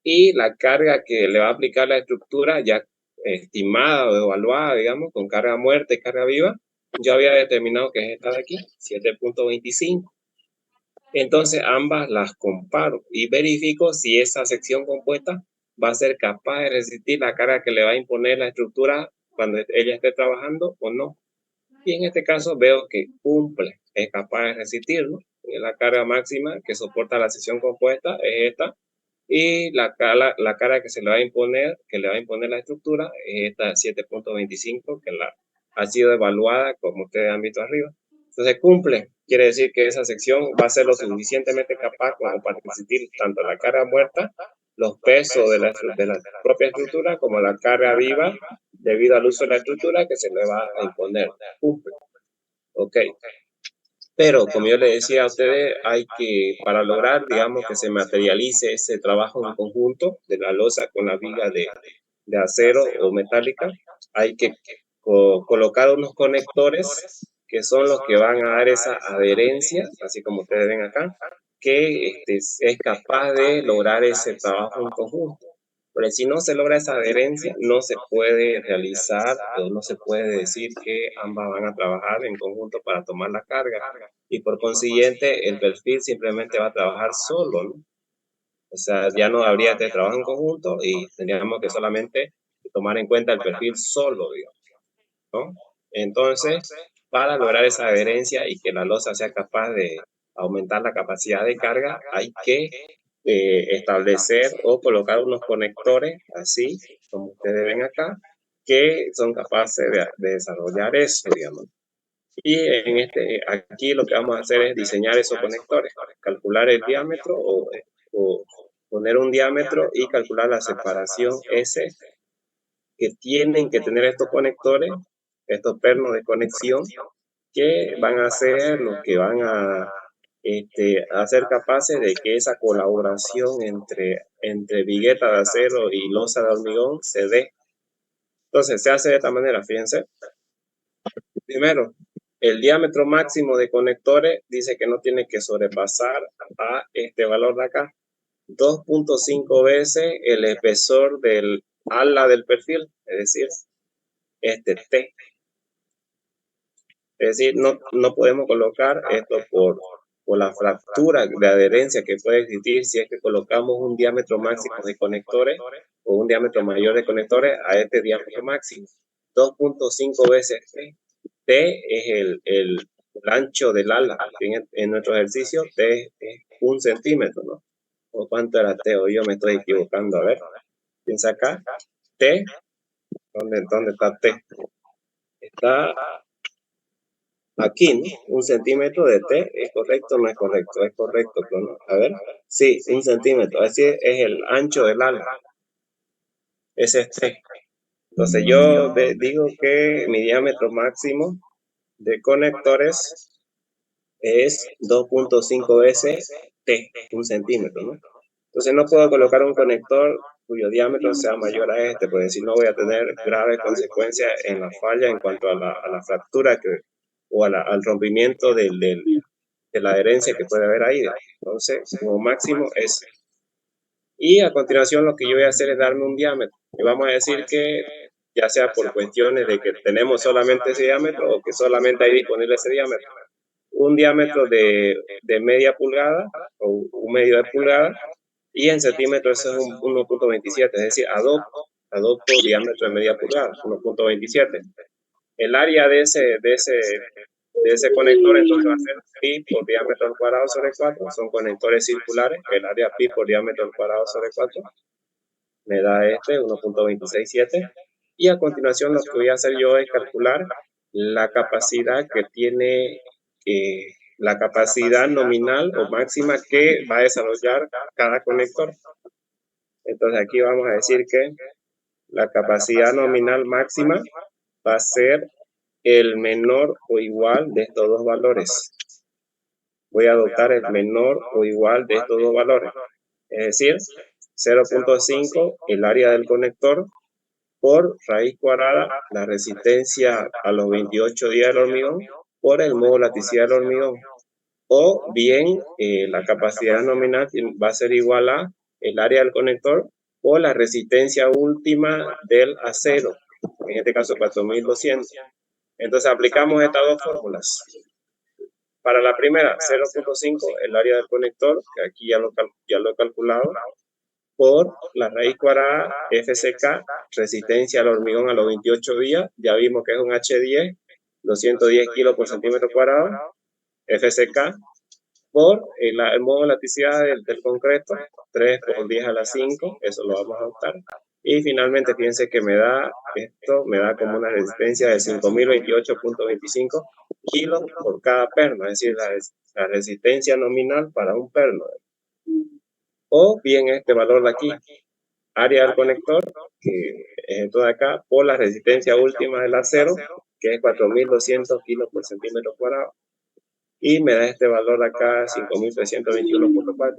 Y la carga que le va a aplicar la estructura ya estimada o evaluada, digamos, con carga muerta y carga viva, yo había determinado que es esta de aquí, 7.25. Entonces ambas las comparo y verifico si esa sección compuesta va a ser capaz de resistir la carga que le va a imponer la estructura cuando ella esté trabajando o no. Y en este caso veo que cumple, es capaz de resistir, ¿no? La carga máxima que soporta la sección compuesta es esta. Y la carga que le va a imponer la estructura es esta 7.25 que ha sido evaluada como ustedes han visto arriba. Entonces cumple, quiere decir que esa sección va a ser lo suficientemente capaz como para resistir tanto la carga muerta, los pesos de la propia estructura, como la carga viva debido al uso de la estructura que se le va a imponer. Cumple. Ok. Pero, como yo le decía a ustedes, para lograr, digamos, que se materialice ese trabajo en conjunto de la losa con la viga de acero o metálica, hay que colocar unos conectores que son los que van a dar esa adherencia, así como ustedes ven acá, que es capaz de lograr ese trabajo en conjunto. Pero si no se logra esa adherencia, no se puede realizar o no se puede decir que ambas van a trabajar en conjunto para tomar la carga. Y por consiguiente, el perfil simplemente va a trabajar solo, ¿no? O sea, ya no habría este trabajo en conjunto y tendríamos que solamente tomar en cuenta el perfil solo, digamos, ¿no? Entonces, para lograr esa adherencia y que la losa sea capaz de aumentar la capacidad de carga, hay que establecer o colocar unos conectores, así como ustedes ven acá, que son capaces de desarrollar eso, digamos. Y aquí lo que vamos a hacer es diseñar esos conectores, calcular el diámetro o poner un diámetro y calcular la separación S que tienen que tener estos conectores, estos pernos de conexión, que van a ser los que van a ser capaces de que esa colaboración entre vigueta de acero y losa de hormigón se dé. Entonces se hace de esta manera, fíjense. Primero, el diámetro máximo de conectores dice que no tiene que sobrepasar a este valor de acá, 2.5 veces el espesor del ala del perfil, es decir, este T. Es decir, no podemos colocar esto por la fractura de adherencia que puede existir si es que colocamos un diámetro máximo de conectores o un diámetro mayor de conectores a este diámetro máximo. 2.5 veces T. T es el ancho del ala. En nuestro ejercicio T es 1 centímetro, ¿no? ¿O cuánto era T? O yo me estoy equivocando. A ver, piensa acá. T, ¿dónde está T? Está aquí, ¿no? 1 centímetro de T, ¿es correcto o no es correcto? Es correcto, ¿no? A ver, sí, 1 centímetro. Así es el ancho del ala. Ese es T. Entonces yo digo que mi diámetro máximo de conectores es 2.5 veces T, 1 centímetro, ¿no? Entonces no puedo colocar un conector cuyo diámetro sea mayor a este, porque si no voy a tener graves consecuencias en la falla en cuanto a la fractura o al rompimiento de la adherencia que puede haber ahí. Entonces, como máximo es. Y a continuación lo que yo voy a hacer es darme un diámetro. Y vamos a decir que ya sea por cuestiones de que tenemos solamente ese diámetro o que solamente hay disponible ese diámetro. Un diámetro de media pulgada o un medio de pulgada y en centímetros eso es un 1.27, es decir, adopto diámetro de media pulgada, 1.27. El área de ese conector entonces va a ser pi por diámetro al cuadrado sobre 4, son conectores circulares, el área pi por diámetro al cuadrado sobre 4 me da 1.267 y a continuación lo que voy a hacer yo es calcular la capacidad que tiene, la capacidad nominal o máxima que va a desarrollar cada conector. Entonces aquí vamos a decir que la capacidad nominal máxima va a ser el menor o igual de estos dos valores. Voy a adoptar el menor o igual de estos dos valores. Es decir, 0.5 el área del conector por raíz cuadrada la resistencia a los 28 días del hormigón por el modo laticidad del hormigón. O bien la capacidad nominal va a ser igual a el área del conector o la resistencia última del acero, en este caso 4200. Entonces aplicamos estas dos fórmulas. Para la primera, 0.5, el área del conector, que aquí ya lo he calculado, por la raíz cuadrada FCK, resistencia al hormigón a los 28 días, ya vimos que es un H10, 210 kilos por centímetro cuadrado, FCK, por el modo de laticidad del concreto, 3 por 10 a la 5, eso lo vamos a adoptar. Y finalmente, fíjense que me da como una resistencia de 5028.25 kilos por cada perno, es decir, la resistencia nominal para un perno. O bien este valor de aquí, área del conector, que es esto de acá, por la resistencia última del acero, que es 4200 kilos por centímetro cuadrado. Y me da este valor de acá, 5321.4.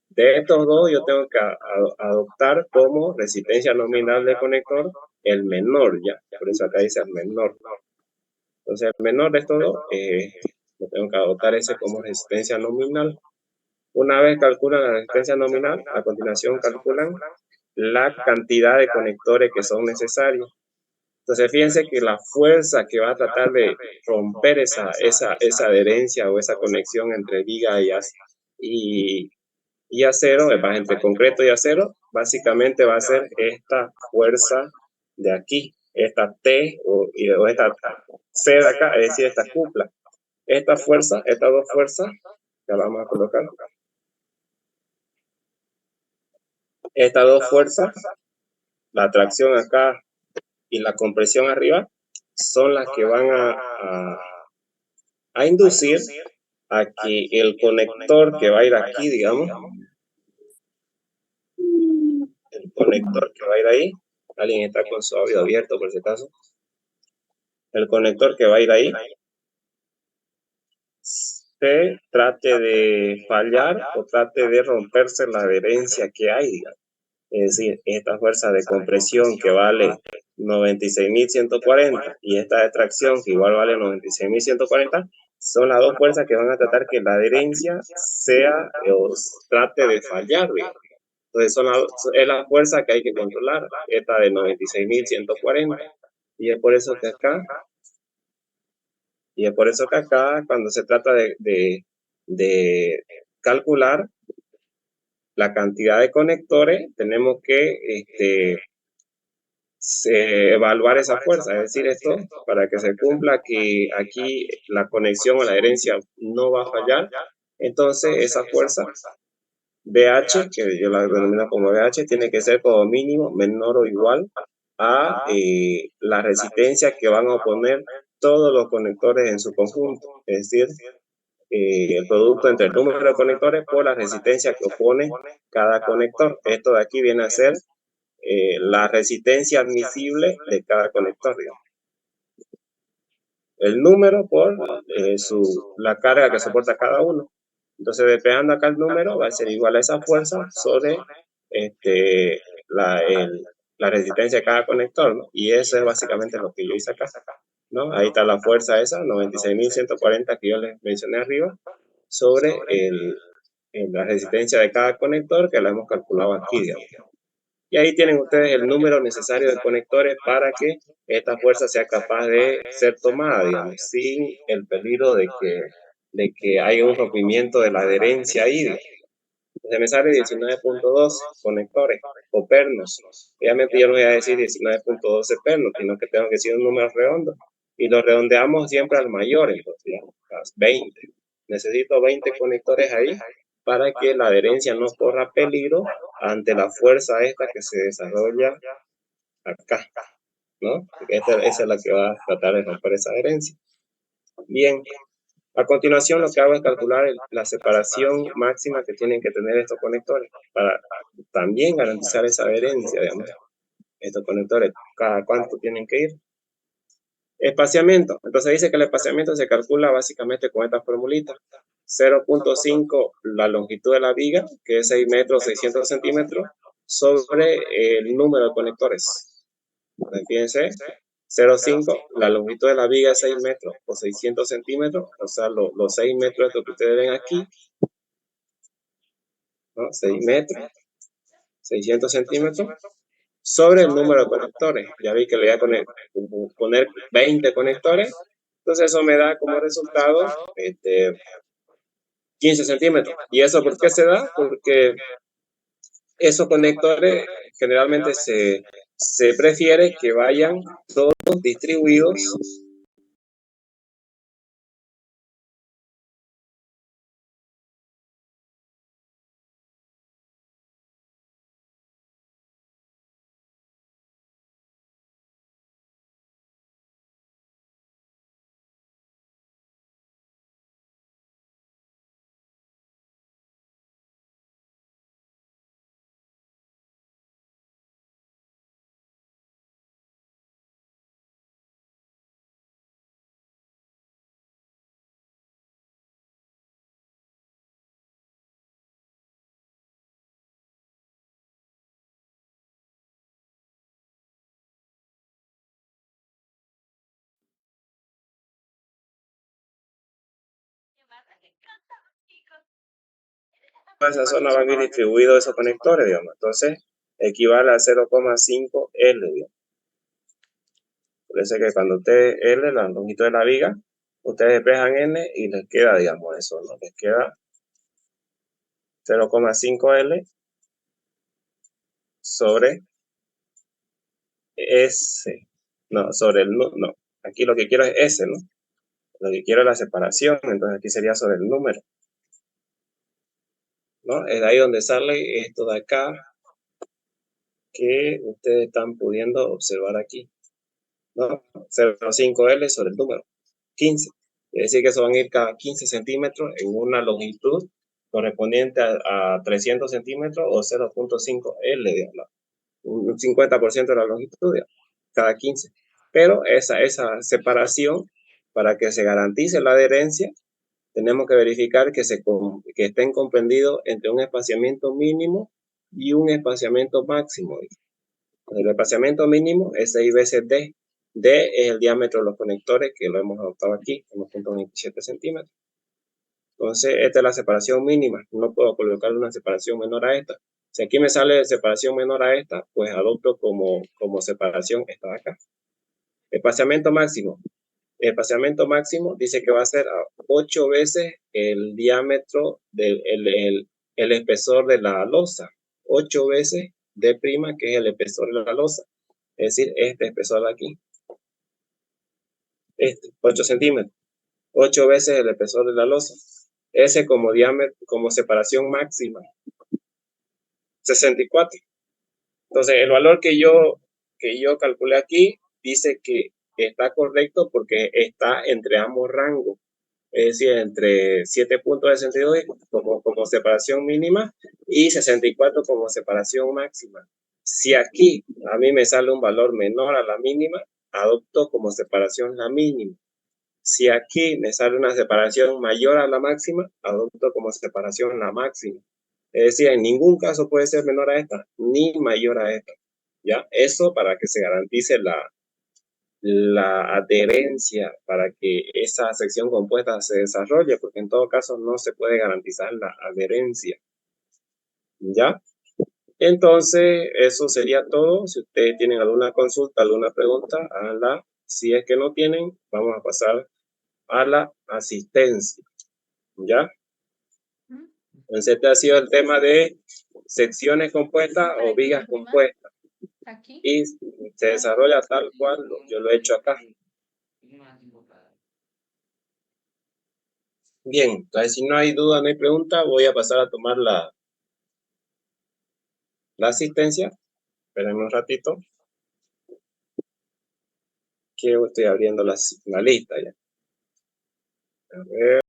De estos dos, yo tengo que adoptar como resistencia nominal del conector el menor, ya. Por eso acá dice el menor. Entonces, el menor de estos dos, lo tengo que adoptar ese como resistencia nominal. Una vez calculan la resistencia nominal, a continuación calculan la cantidad de conectores que son necesarios. Entonces, fíjense que la fuerza que va a tratar de romper esa adherencia o esa conexión entre viga y acero, entre concreto y acero, básicamente va a ser esta fuerza de aquí, esta T o esta C de acá, es decir, esta cupla. Esta fuerza, estas dos fuerzas, ya vamos a colocar, estas dos fuerzas, la tracción acá y la compresión arriba, son las que van a inducir a que el conector que va a ir aquí, digamos, el conector que va a ir ahí, alguien está con su audio abierto por si acaso, el conector que va a ir ahí, se trate de fallar o trate de romperse la adherencia que hay, digamos. Es decir, esta fuerza de compresión que vale 96.140 y esta de tracción que igual vale 96.140 son las dos fuerzas que van a tratar que la adherencia sea o trate de fallar, digamos. Entonces es la fuerza que hay que controlar, esta de 96.140. Y es por eso que acá, cuando se trata de calcular la cantidad de conectores, tenemos que evaluar esa fuerza, es decir, esto para que se cumpla que aquí la conexión o la adherencia no va a fallar, entonces esa fuerza BH, que yo la denomino como BH, tiene que ser como mínimo menor o igual a la resistencia que van a oponer todos los conectores en su conjunto, es decir, el producto entre el número de conectores por la resistencia que opone cada conector. Esto de aquí viene a ser la resistencia admisible de cada conector, digamos. El número por la carga que soporta cada uno. Entonces, despejando acá el número, va a ser igual a esa fuerza sobre la, la resistencia de cada conector, ¿no? Y eso es básicamente lo que yo hice acá, ¿no? Ahí está la fuerza esa, 96.140 que yo les mencioné arriba, sobre la resistencia de cada conector que la hemos calculado aquí, digamos. Y ahí tienen ustedes el número necesario de conectores para que esta fuerza sea capaz de ser tomada, digamos, sin el peligro de que haya un rompimiento de la adherencia ahí. Se me sale 19.12 conectores o pernos. Obviamente yo no voy a decir 19.12 pernos, sino que tengo que decir un número redondo. Y lo redondeamos siempre al mayor, entonces, digamos, 20. Necesito 20 conectores ahí para que la adherencia no corra peligro ante la fuerza esta que se desarrolla acá, ¿no? Esa es la que va a tratar de romper esa adherencia. Bien, a continuación lo que hago es calcular la separación máxima que tienen que tener estos conectores para también garantizar esa adherencia, digamos. Estos conectores, cada cuánto tienen que ir. Espaciamiento. Entonces dice que el espaciamiento se calcula básicamente con esta formulita. 0.5 la longitud de la viga, que es 6 metros 600 centímetros, sobre el número de conectores. Fíjense, 0.5 la longitud de la viga es 6 metros o 600 centímetros, o sea, los 6 metros que ustedes ven aquí, ¿no? 6 metros, 600 centímetros, sobre el número de conectores. Ya vi que le voy a poner 20 conectores, entonces eso me da como resultado 15 centímetros. ¿Y eso por qué se da? Porque esos conectores generalmente se prefiere que vayan todos distribuidos esa zona van a ir distribuidos esos conectores, digamos. Entonces, equivale a 0,5 L, digamos. Por eso es que cuando ustedes L, la longitud de la viga, ustedes despejan N y les queda, digamos, eso, ¿no? Les queda 0,5 L sobre S. No, sobre el no. Aquí lo que quiero es S, ¿no? Lo que quiero es la separación, entonces aquí sería sobre el número, ¿no? Es de ahí donde sale esto de acá que ustedes están pudiendo observar aquí, ¿no? 0,5L sobre el número 15. Es decir, que eso van a ir cada 15 centímetros en una longitud correspondiente a 300 centímetros o 0,5L, digamos, un 50% de la longitud, digamos, cada 15. Pero esa separación, para que se garantice la adherencia, tenemos que verificar que estén comprendidos entre un espaciamiento mínimo y un espaciamiento máximo. El espaciamiento mínimo es 6 veces D. D es el diámetro de los conectores, que lo hemos adoptado aquí, 1,27 centímetros. Entonces, esta es la separación mínima. No puedo colocar una separación menor a esta. Si aquí me sale separación menor a esta, pues adopto como separación esta de acá. Espaciamiento máximo. El espaciamiento máximo dice que va a ser a 8 veces el diámetro el espesor de la losa. 8 veces D', que es el espesor de la losa. Es decir, este espesor de aquí. 8 centímetros. 8 veces el espesor de la losa. Ese como diámetro, como separación máxima. 64. Entonces, el valor que yo calculé aquí dice que está correcto porque está entre ambos rangos. Es decir, entre 7,62 como separación mínima y 64 como separación máxima. Si aquí a mí me sale un valor menor a la mínima, adopto como separación la mínima. Si aquí me sale una separación mayor a la máxima, adopto como separación la máxima. Es decir, en ningún caso puede ser menor a esta ni mayor a esta. ¿Ya? Eso para que se garantice la adherencia, para que esa sección compuesta se desarrolle, porque en todo caso no se puede garantizar la adherencia. ¿Ya? Entonces, eso sería todo. Si ustedes tienen alguna consulta, alguna pregunta, háganla. Si es que no tienen, vamos a pasar a la asistencia. ¿Ya? Entonces, este ha sido el tema de secciones compuestas o vigas compuestas. Y se desarrolla tal cual yo lo he hecho acá. Bien, entonces si no hay duda, no hay pregunta, voy a pasar a tomar la asistencia. Espérenme un ratito, que estoy abriendo la lista ya. A ver.